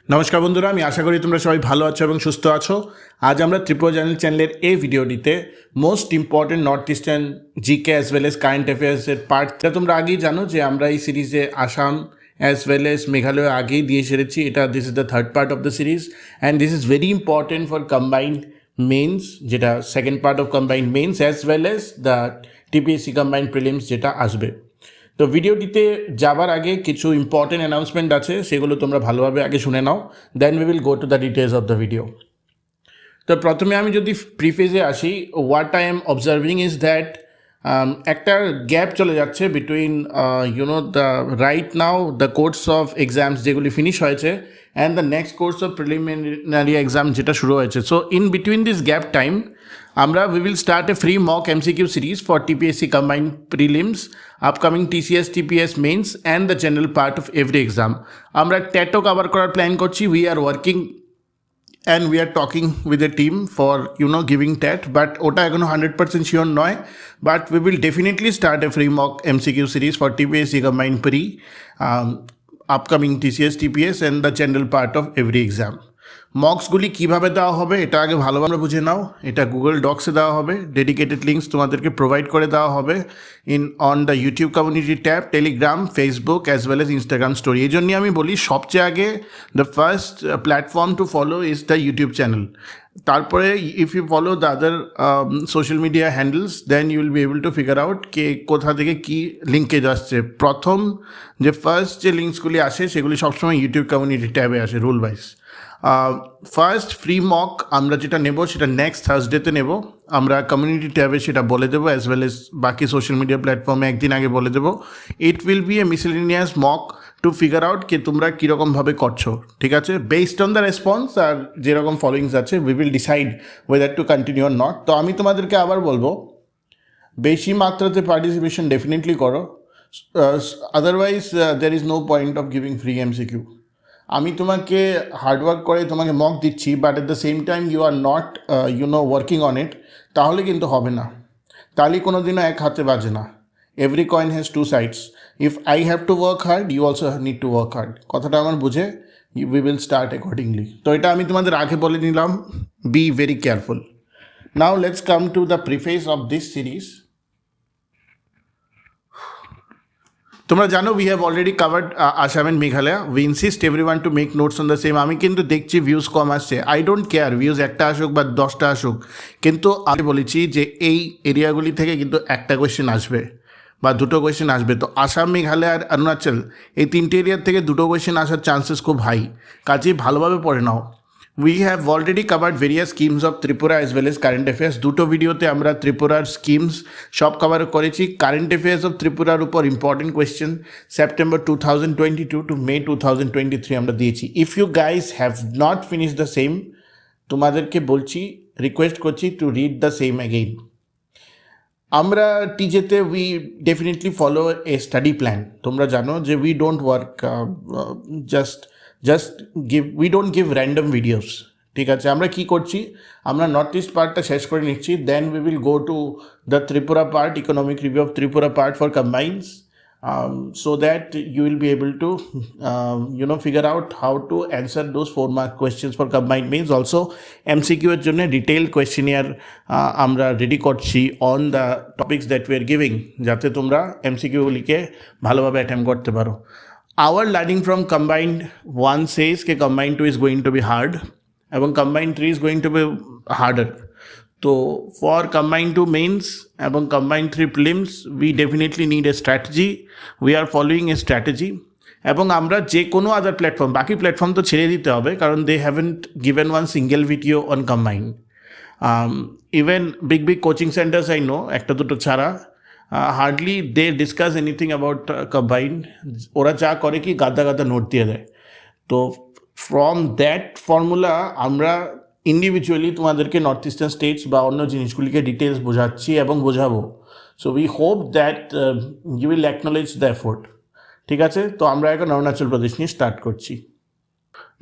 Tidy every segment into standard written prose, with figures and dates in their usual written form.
নমস্কার বন্ধুরা, আমি আশা করি তোমরা সবাই ভালো আছো এবং সুস্থ আছো। আজ আমরা ত্রিপুরা চ্যানেলের এই ভিডিওটিতে most important north eastern GK as well as current অ্যাফেয়ার্সের পার্টটা তোমরা আগেই জানো যে আমরা এই সিরিজে Assam as well as Meghalaya আগেই দিয়ে সেরেছি। This is the third part of the series and this is very important for combined mains, যেটা second part of combined mains as well as the TPSC combined prelims যেটা আসবে। তো ভিডিওটিতে যাবার আগে কিছু ইম্পর্টেন্ট অ্যানাউন্সমেন্ট আছে, সেগুলো তোমরা ভালোভাবে আগে শুনে নাও, then we will go to the details of the video. তো প্রথমে আমি যদি প্রিফেজে আসি, what I am observing is that একটা গ্যাপ চলে যাচ্ছে between the right now the course of exams যেগুলি ফিনিশ হয়েছে and the next course of preliminary exam যেটা শুরু হয়েছে। So in between this gap time we will start a free mock MCQ series for TPSC combined prelims, upcoming TCS, TPS mains and the general part of every exam. আমরা TETও cover করার plan করছি. We are working and we are talking with the team for giving TET, but ওটা এখনো 100% sure নয়, but we will definitely start a free mock MCQ series for TPSC combined pre, upcoming TCS, TPS and the general part of every exam. মক্সগুলি কীভাবে দেওয়া হবে এটা আগে ভালোভাবে বুঝে নাও। এটা গুগল ডক্সে দেওয়া হবে, ডেডিকেটেড লিঙ্কস তোমাদেরকে প্রোভাইড করে দেওয়া হবে on the YouTube community tab, Telegram, Facebook as well as Instagram story. এই জন্যই আমি বলি সবচেয়ে আগে the first platform to follow is the YouTube channel. তারপরে if you follow the other social media handles then you will be able to figure out কে কোথা থেকে কী লিঙ্কেজ আসছে। প্রথম যে ফার্স্ট যে লিঙ্কসগুলি আসে সেগুলি সবসময় ইউটিউব কমিউনিটি ট্যাবে আসে rule wise. First free mock আমরা যেটা নেব সেটা নেক্সট থার্সডেতে নেব। আমরা কমিউনিটি ট্যাবে সেটা বলে দেবো অ্যাজ ওয়েল এজ বাকি সোশ্যাল মিডিয়া প্ল্যাটফর্মে একদিন আগে বলে দেবো। It will be a miscellaneous mock to figure out কি তোমরা কীরকমভাবে করছো, ঠিক আছে? বেসড অন দ্য রেসপন্স আর যেরকম ফলোয়িংস আছে we will decide whether to continue or not. তো আমি তোমাদেরকে আবার বলবো বেশি মাত্রাতে পার্টিসিপেশন ডেফিনেটলি করো, otherwise there is no point of giving free MCQ. আমি তোমাকে হার্ডওয়ার্ক করে তোমাকে মক দিচ্ছি, but at the same time you are not working on it, তাহলে কিন্তু হবে না। তাহলে কোনো দিনও এক হাতে বাজে না। Every coin has two sides. If I have to work hard, you also need to work hard. কথাটা আমার বুঝে উই উইল স্টার্ট অ্যাকর্ডিংলি। তো এটা আমি তোমাদের আগে বলে নিলাম, be very careful. Now let's come to the preface of this series. তোমরা জানো we have already covered Assam and Meghalaya. We insist everyone to make notes on the same. আমি কিন্তু দেখছি ভিউজ কম আসছে, আই ডোন্ট কেয়ার ভিউজ একটা আসুক বা 10টা আসুক, কিন্তু আমি বলেছি যে এই এরিয়াগুলি থেকে কিন্তু একটা কোয়েশ্চেন আসবে বা দুটো কোয়েশ্চেন আসবে। তো আসাম, মেঘালয় আর অরুণাচল এই তিনটে এরিয়ার থেকে দুটো কোয়েশ্চেন আসার চান্সেস খুব হাই, কাজেই ভালোভাবে পড়ে নাও। We have already covered various schemes of Tripura as well as current affairs. দুটো ভিডিওতে আমরা ত্রিপুরার স্কিমস সব কভার করেছি। কারেন্ট অ্যাফেয়ার্স অফ ত্রিপুরার উপর important question September 2022 to May 2023 আমরা দিয়েছি। If you guys have not finish the same, তোমাদেরকে বলছি, রিকোয়েস্ট করছি to read the same again. আমরা টিজেতে we definitely follow a study plan. তোমরা জানো যে we don't work we don't give random videos, ঠিক আছে? আমরা কি করছি, আমরা নর্থ ইস্ট পার্টটা শেষ করে নিচ্ছি, then we will go to the Tripura part, economic review of Tripura part for combines, so that you will be able to figure out how to answer those 4 mark questions for combined means. Also MCQ এর জন্য detailed questionnaire আমরা ready করছি on the topics that we are giving, যাতে তোমরা MCQগুলিকে ভালোভাবে attempt করতে পারো। Our learning from combined 1 says that combined 2 is going to be hard and combined 3 is going to be harder. So for combined 2 mains and combined 3 prelims, we definitely need a strategy. We are following a strategy. এবং আমরা যে কোনো আদার platform, বাকি platform তো ছেড়ে দিতে হবে, কারণ they haven't given one single video on combined. Even big coaching centres I know, একটা দুটো ছাড়া, hardly they discuss anything about combined. ওরা যা করে কি গাদা নোট দিয়ে দেয়। তো ফ্রম দ্যাট ফর্মুলা আমরা ইন্ডিভিজুয়ালি তোমাদেরকে নর্থ ইস্টার্ন স্টেটস বা অন্য জিনিসগুলিকে ডিটেলস বোঝাচ্ছি এবং বোঝাবো। So we hope that you will acknowledge the effort, ঠিক আছে? তো আমরা এখন অরুণাচল প্রদেশ নিয়ে স্টার্ট করছি।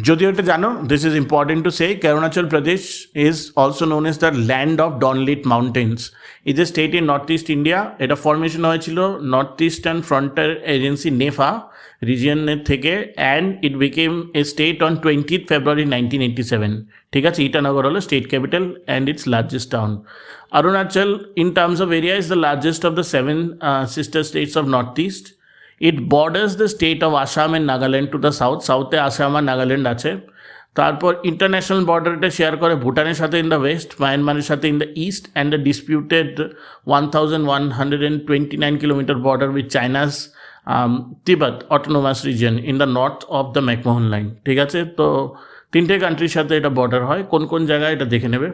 যদিও এটা জানো, this is important to say, Arunachal Pradesh is also known as the land of dawnlit mountains. Is a state in north east India. এটা ফর্মেশন হয়েছিল north eastern frontier agency NEFA রিজিয়নের থেকে, and it became a state on 20th February 1987। ঠিক আছে, ইটানগর হলো state capital and its largest town. Arunachal in terms of area is the largest of the 7 sister states of Northeast. It borders the state of Assam and Nagaland to the south. সাউথে আসাম আর নাগাল্যান্ড আছে। তারপর international বর্ডারটা share করে ভুটানের সাথে in the West, মায়ানমারের সাথে in the east, and the disputed 1129 kilometre border with China's Tibet autonomous region in the north of the McMahon line. ঠিক আছে, তো তিনটে কান্ট্রির সাথে এটা বর্ডার হয়। কোন কোন জায়গায় এটা দেখে নেবে।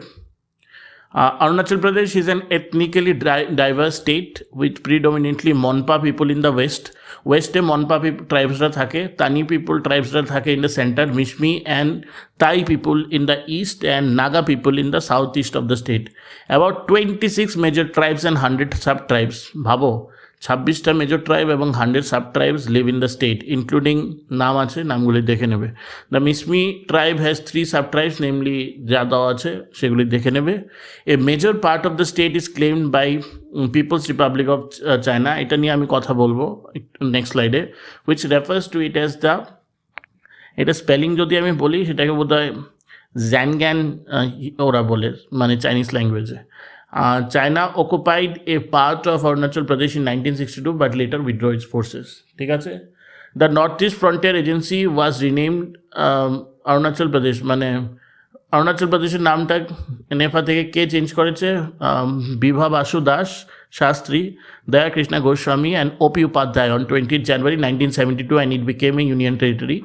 Arunachal Pradesh is an ethnically diverse state with predominantly Monpa people in the west. Westে Monpa tribesরা থাকে, Tani people tribesরা থাকে in the center, Mishmi and Thai people in the east, and Naga people in the southeast of the state. About 26 major tribes and 100 sub-tribes. ভাবো, 26টা major tribe এবং 100 sub tribes live in the state, including নাম আছে, নামগুলি দেখে নেবে। The Mishmi tribe has 3 sub tribes, namely যা দেওয়া আছে সেগুলি দেখে নেবে। A major part of the state is claimed by People's Republic of China. এটা নিয়ে আমি কথা বলবো নেক্সট স্লাইডে, which refers to it as the, এটা স্পেলিং যদি আমি বলি সেটাকে বোধ হয় জ্যানগ্যান ওরা বলে, মানে চাইনিজ ল্যাঙ্গুয়েজে। China occupied a part of Arunachal Pradesh in 1962 but later withdrew its forces. ঠিক আছে, the Northeast Frontier Agency was renamed Arunachal Pradesh, মানে অরুণাচল প্রদেশের নামটা নেফা থেকে কে চেঞ্জ করেছে? বিভা বাসু দাস শাস্ত্রী, দয়া Krishna Goswami and O.P. Upadhyay on 20th January 1972, and it became a union territory.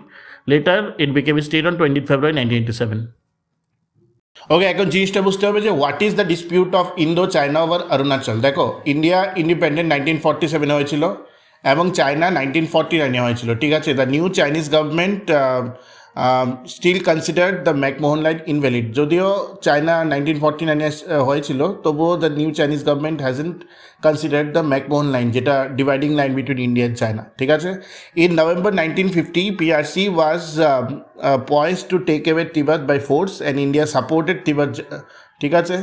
Later it became a state on 20th February 1987. ওকে, এখন জিনিসটা বুঝতে হবে যে what is the dispute of Indo China over Arunachal. দেখো, ইন্ডিয়া ইন্ডিপেন্ডেন্ট 1947 হয়েছিল এবং চায়না 1949 হয়েছিল। ঠিক আছে, the new Chinese government still considered the McMahon line invalid. যদিও চায়না 1949 হয়েছিল, তবুও the new Chinese government hasn't considered the McMahon line, যেটা dividing line between India and China. ঠিক আছে, in November 1950 PRC was poised to take away Tibet by force, and India supported Tibet. ঠিক আছে,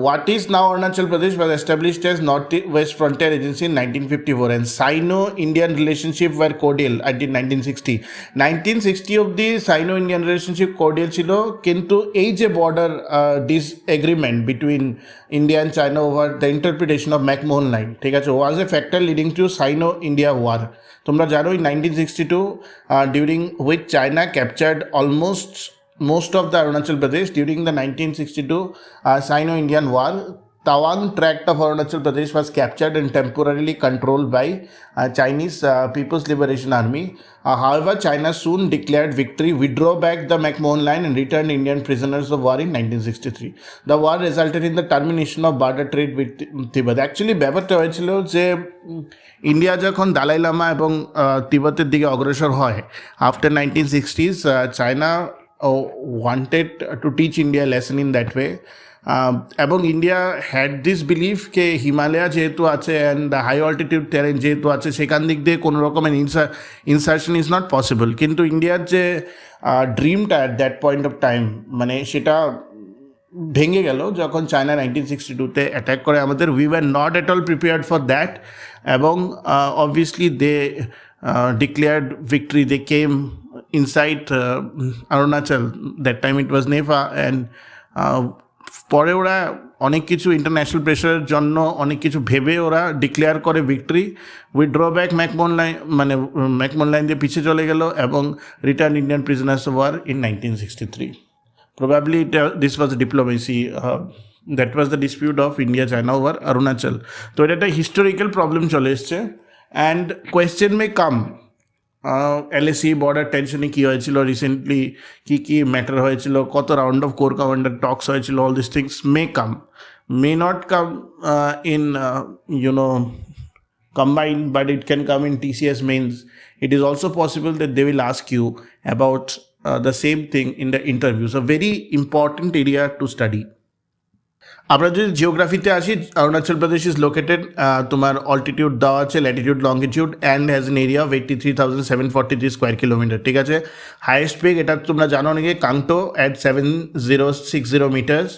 what is now Arunachal Pradesh was established as North-West Frontier Agency in 1954, and Sino-Indian relationship were cordial until 1960. 1960 অবধি Sino-Indian relationship cordial ছিল, কিন্তু এই যে border disagreement between India and China over the interpretation of McMahon line, ঠিক আছে, was a factor leading to Sino-India war. তোমরা জানো, in 1962 during which China captured almost most of the Arunachal Pradesh. During the 1962 Sino-Indian War, Tawang tract of Arunachal Pradesh was captured and temporarily controlled by Chinese People's Liberation Army. However, China soon declared victory, withdrew back the McMahon line, and returned Indian prisoners of war in 1963. The war resulted in the termination of barter trade with Tibet. Actually, ব্যাপারটা হয়েছিল যে India যখন দালাই লামা এবং তিব্বতের দিকে অগ্রসর হয় after 1960s, China wanted to teach India a lesson in that way. এবং ইন্ডিয়া হ্যাড দিস বিলিভ কে হিমালয়া যেহেতু আছে অ্যান্ড হাই অল্টিটিউড টেরেন যেহেতু আছে, সেখান দিক দিয়ে কোনো রকমের ইনসার্শন ইজ নট পসিবল। কিন্তু ইন্ডিয়ার যে ড্রিমটা at that point of time, মানে সেটা ভেঙে গেল যখন চায়না 1962-তে অ্যাটাক করে আমাদের। We were not at all prepared for that, এবং obviously they declared victory. They came inside Arunachal. That time it was NEFA, and পরে ওরা অনেক কিছু ইন্টারন্যাশনাল প্রেশারের জন্য অনেক কিছু ভেবে ওরা ডিক্লেয়ার করে victory, withdraw back McMahon line, মানে ম্যাকমোহন লাইন দিয়ে পিছিয়ে চলে গেল, এবং return Indian prisoners of war in 1963. Probably this was diplomacy. That was the dispute of India China over Arunachal. তো এটা একটা হিস্টোরিক্যাল প্রবলেম চলে এসছে, and question may come LAC border টেনশনে কী হয়েছিল রিসেন্টলি, কী কী ম্যাটার হয়েছিল, কত round of core commander talks হয়েছিল, all this things may come, may not come in combined, but it can come in TCS mains. It is also possible that they will ask you about the same thing in the interviews. A very important area to study. আমরা যদি জিওগ্রাফিতে আসি, Arunachal Pradesh is located, তোমার altitude দেওয়া আছে, latitude longitude, and has an area of 83,743 square kilometre, ঠিক আছে। Highest peak এটা তোমরা জানো নাকি, Kangto at 7060 metres.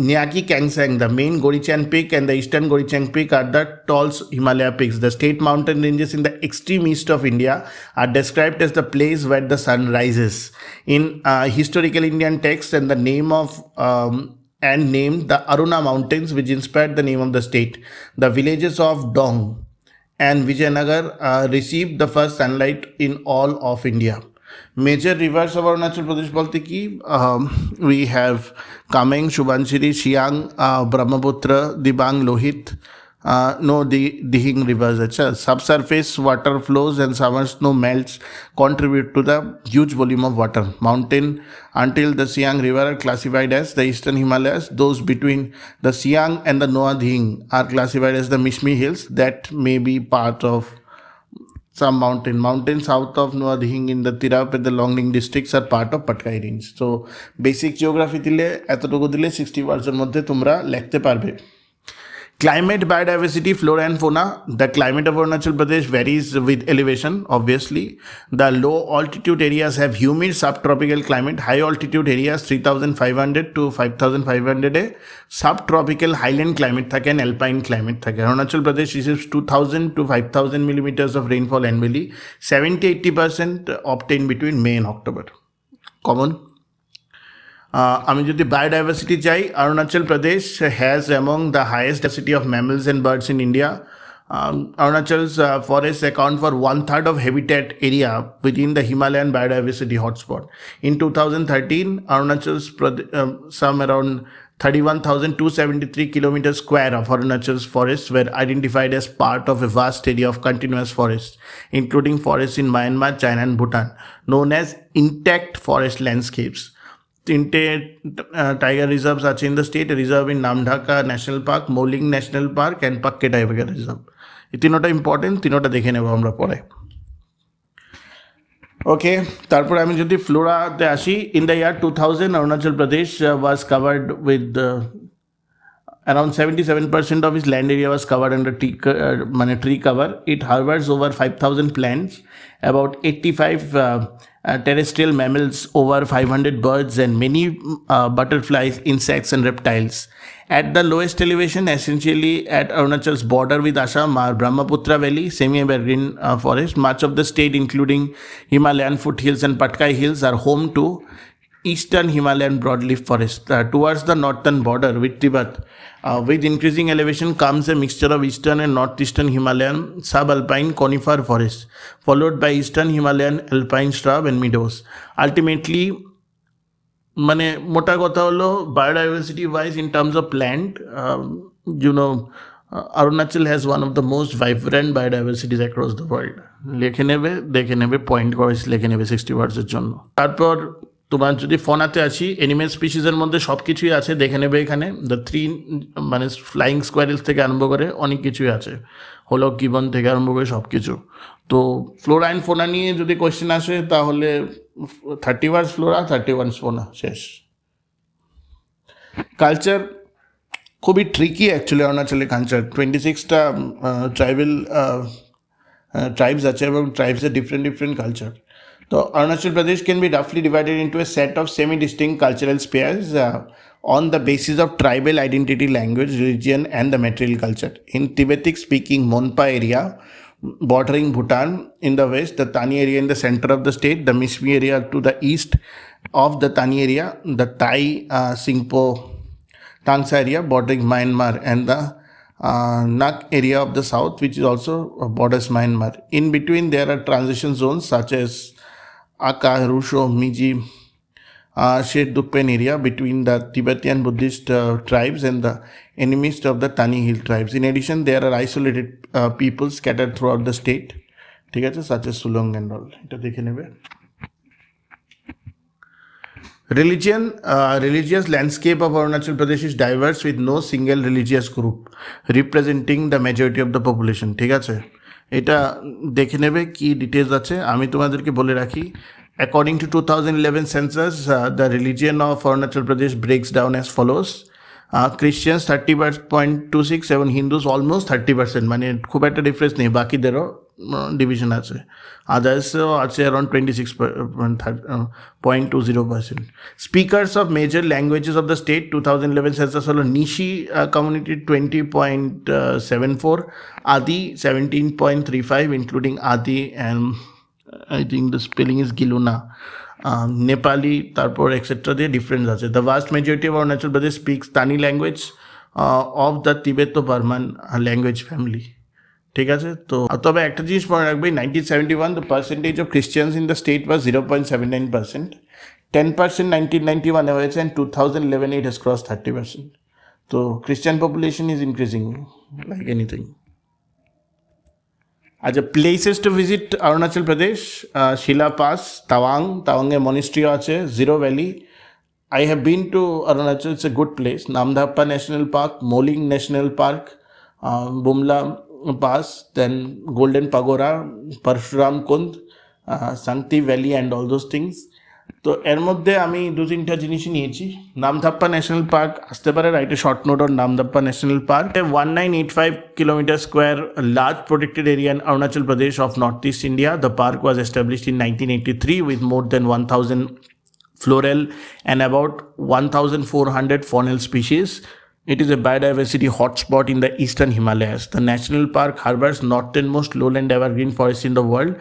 Nyaki Kangsang, the main Gorichan Peak and the eastern Gorichan Peak are the tall Himalaya peaks. The state mountain ranges in the extreme east of India are described as the place where the sun rises. In historical Indian texts, and the name of and named the Aruna Mountains, which inspired the name of the state. The villages of Dong and Vijayanagar received the first sunlight in all of India. Major rivers of Arunachal Pradesh bolte ki we have Kameng, Subanshiri, Siang, Brahmaputra, Dibang, Lohit, Dihing rivers. Subsurface water flows and summer snow melts contribute to the huge volume of water. Mountain until the Siang river are classified as the eastern Himalayas. Those between the Siang and the Noa Dihing are classified as the Mishmi hills that may be part of some mountain south of Noa Dihing in the Tirap and the Longling districts are part of Patkai range. So basic geography dile এতটুকু দিলে 60 ওয়ার্ডসের মধ্যে তোমরা লিখতে পারবে। Climate, biodiversity, flora and fauna. The climate of Arunachal Pradesh varies with elevation, obviously. The low altitude areas have humid subtropical climate. High altitude areas 3,500 to 5,500 subtropical highland climate থাকে and alpine climate থাকে। Arunachal Pradesh receives 2,000 to 5,000 millimeters of rainfall annually. 70-80% obtained between May and October. Common. আমি যদি biodiversity চাই, Arunachal Pradesh has among the highest diversity of mammals and birds in India. Arunachal's forests account for 1/3 of habitat area within the Himalayan biodiversity hotspot. In 2013, Arunachal's some around 31,273 kilometers square of Arunachal's forests were identified as part of a vast area of continuous forests, including forests in Myanmar, China and Bhutan, known as intact forest landscapes. তিনটে tiger reserves আছে in the state, reserve in Namdapha national park, Mouling national park and Pakke tiger reserve. এই তিনোটা important, তিনোটা দেখে নেব আমরা পরে। ওকে, তারপরে আমি যদি ফ্লোরাতে আসি, in the year 2000 Arunachal Pradesh was covered with around 77% of its land area was covered under tree cover. It harbors over 5,000 plants, about 85 terrestrial mammals, over 500 birds and many butterflies, insects and reptiles. At the lowest elevation, essentially at Arunachal's border with Assam, are Brahmaputra Valley, semi-evergreen forest. Much of the state, including Himalayan foothills and Patkai hills, are home to eastern Himalayan broadleaf forest. Towards the northern border with Tibet, with increasing elevation comes a mixture of eastern and northeastern Himalayan subalpine conifer forests, followed by eastern Himalayan alpine shrub and meadows. Ultimately, মানে মোটা কথা হলো, biodiversity wise in terms of plant, Arunachal has one of the most vibrant biodiversities across the world. লিখে নেবে, দেখে নেবে, point wise লিখে নেবে 60 ওয়ার্ডসের জন্য। তারপর তোমার যদি ফোনাতে আসি, অ্যানিমেল স্পিসিসের মধ্যে সব কিছুই আছে, দেখে নেবে এখানে। দ্য থ্রি মানে ফ্লাইং স্কোয়ারেলস থেকে আরম্ভ করে অনেক কিছুই আছে, হলক গিবন থেকে আরম্ভ করে সব কিছু। তো ফ্লোরা অ্যান্ড ফোনা নিয়ে যদি কোয়েশ্চেন আসে তাহলে 30 ওয়ার্ডস ফ্লোরা, 30 ওয়ার্ডস ফোনা, শেষ। কালচার খুবই ট্রিকি অ্যাকচুয়ালি অরুণাচলের কালচার। 26টা ট্রাইবস আছে এবং ট্রাইবসের different culture. So Arunachal Pradesh can be roughly divided into a set of semi-distinct cultural spheres on the basis of tribal identity, language, religion and the material culture. In Tibetic-speaking Monpa area bordering Bhutan in the west, the Tani area in the center of the state, the Mishmi area to the east of the Tani area, the Thai Singpo Tangsa area bordering Myanmar, and the Nak area of the south, which is also borders Myanmar. In between there are transition zones such as Aka, Rusho, Miji, Sherdukpen area between the Tibetan Buddhist tribes and the enemies of the Tani Hill tribes. In addition, there are isolated people scattered throughout the state, such as Sulong and all. Religious landscape of Arunachal Pradesh is diverse with no single religious group representing the majority of the population. ঠিক আছে, এটা দেখে নেবে কি details আছে। আমি তোমাদেরকে বলে রাখি, according to 2011 census, the religion of Arunachal Pradesh breaks down as follows. Christians 30.26 এবং হিন্দুস অলমোস্ট 30%, মানে খুব একটা ডিফারেন্স নেই, বাকিদেরও ডিভিশন আছে, আদার্সও আছে around 26.20%. Speakers of major languages of the state 2011 census হলো Nishi community 20.74, Adi 17.35 including Adi and I think the spelling is গিলুনা, নেপালি, তারপর এক্সেট্রা দিয়ে ডিফারেন্স আছে. The vast majority of Arunachal Pradesh speaks Tani language of the Tibeto Burman language family. ঠিক আছে, তো তবে একটা জিনিস মনে রাখবে, 1971 the percentage of Christians in the state was 0.79%, 10% 1991 হয়েছে, অ্যান্ড 2011 ইট হ্যাজ ক্রস 30%. তো Christian population is increasing like anything. আচ্ছা, places to visit Arunachal Pradesh, Sela pass, তাওয়াংয়ে মনিস্ট্রিও আছে, Ziro valley. I have been to Arunachal, it's a good place. Namdhapa National Park, Mouling National Park, Bumla Pass, then Golden Pagoda, Parshuram Kund, Sankti Valley and all those things. তো এর মধ্যে আমি 2-3টা জিনিসই নিয়েছি. নামধাপ্পা national park আসতে পারে, write a short note on Namdapha national park. 1985 kilometer square large protected area in Arunachal Pradesh of northeast India. The park was established in 1983 with more than 1,000 floral and about 1,400 faunal species. It is a biodiversity hotspot in the eastern Himalayas. The national park harbors northernmost lowland evergreen forest in the world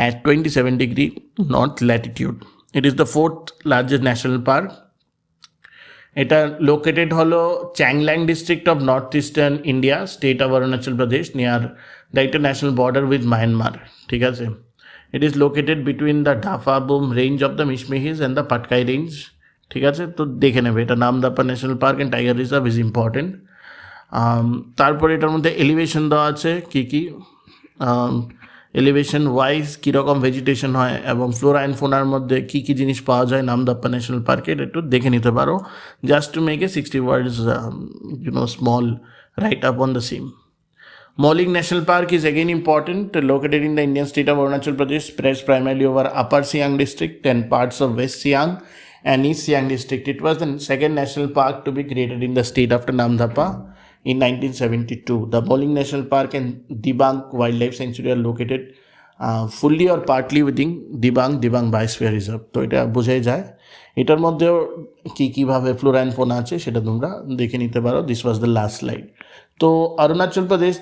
at 27° north latitude. It is the 4th largest national park. এটা located হলো Changlang district of north eastern India, state of Arunachal Pradesh, near the international border with Myanmar. ঠিক আছে, it is located between the Dhafabum range of the Mishmihis and the Patkai range. ঠিক আছে, তো দেখে নেবে, এটা Namdapha national park and tiger reserve is important. তারপরে এটার মধ্যে এলিভেশন দেওয়া আছে, কী কী এলিভেশন ওয়াইজ কীরকম ভেজিটেশন হয় এবং ফ্লোরা অ্যান্ড ফোনার মধ্যে কী কী জিনিস পাওয়া যায় নামদাপ্পা ন্যাশনাল পার্কে, এটা একটু দেখে নিতে পারো, just to make a 60 words small write up on the same. Mouling National Park is again important, located in the Indian state of Arunachal Pradesh, spreads primarily over Upper Siang district and parts of West Siang and East Siang district. It was the second national park to be created in the state after Namdhapa in 1972. The Mouling National Park and Dibang Wildlife Sanctuary are located fully or partly within Dibang Biosphere Reserve. তো এটা বোঝাই যায়, এটার মধ্যেও কীভাবে Flora and ফোনা আছে সেটা তোমরা দেখে নিতে পারো. This was the last slide. তো অরুণাচল প্রদেশ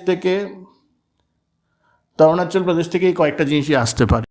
থেকে কয়েকটা জিনিসই আসতে পারে.